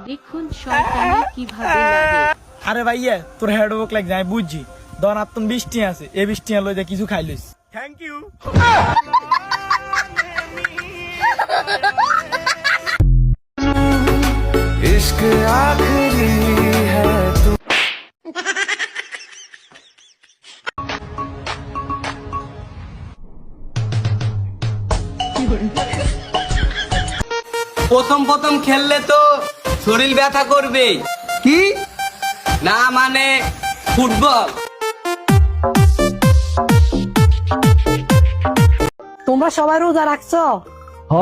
দেখুন শয়তানি কিভাবে লাগে। আরে ভাইয়া তোর হেড ওয়ার্ক লাগ যায় বুঝছি দন আত্মন বৃষ্টি আছে এই বৃষ্টি লই যা কিছু খাইলিস থ্যাংক ইউ इश्क आखिरी है तू প্রথম প্রথম খেললে তো শরীর ব্যথা করবে। কি না মানে ফুটবল। তোমরা সবাই রোজা রাখছো? হ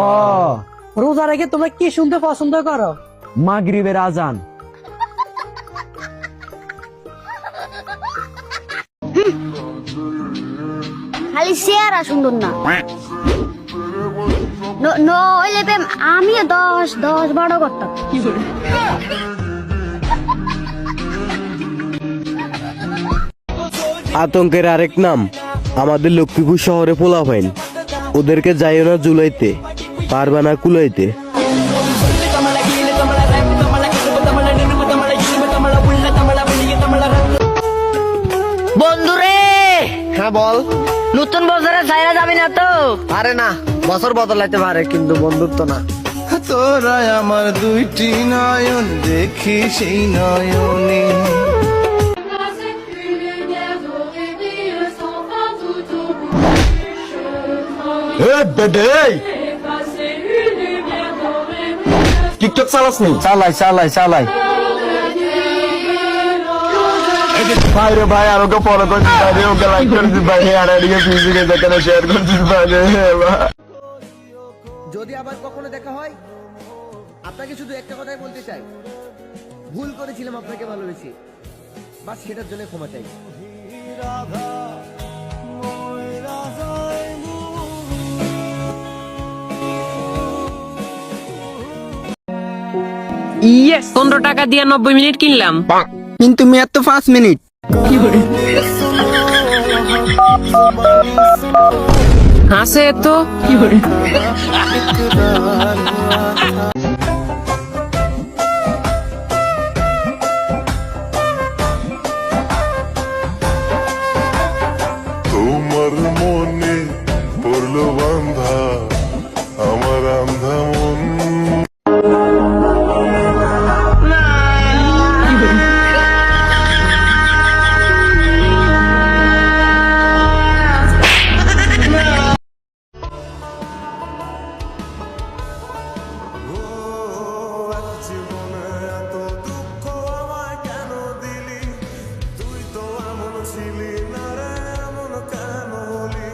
রোজা রেখে তোমরা কি শুনতে পছন্দ করো? মাগরিবের আজান। খালি চেহারা সুন্দর না নইলে প্রেম আমিও 10-12 করতাম। আতঙ্কের আরেক নাম আমাদের লক্ষ্মীপুর শহরে পোলাপাইন। ওদেরকে যাইও না জুলাইতে, পারবা না কুলাইতে। বন্ধুরে, হ্যাঁ বল। নতুন বছরে যাইরা যাবি না তো? আরে না, বছর বদলাইতে পারে কিন্তু বন্ধুত্ব না। তোরা আমার দুইটি নয়ন দেখি সেই নয়নে টিকটক চালাস নি? চালাই চালাই চালাই। ভাই রে ভাই আর ওকে ফলো করছিস ভাই রে, ওকে লাইক করছিস ভাই, আর এদিকে ফেসবুকে দেখে শেয়ার করছিস ভাই রে। যদি আবার কখনো দেখা হয়, আপনাকে শুধু একটা কথাই বলতে চাই, ভুল করেছিলাম আপনাকে ভালোবেসে, বাস সেটার জন্য ক্ষমা চাই। ইয়েস, 15 টাকা দিয়ে 90 মিনিট কিনলাম। কিন্তু মেয়াদ তো 5 মিনিট। হাসে তো তোমার মনে পড়লো বান্ধা আমার আন্ধা মন। জীবনে এত দুঃখ আমায় কেন দিলি, তুই তো এমন ছিলি না রে, এমন কেন হলি,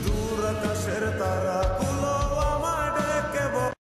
দূর আকাশের তারা গুলো আমায় ডেকে বল।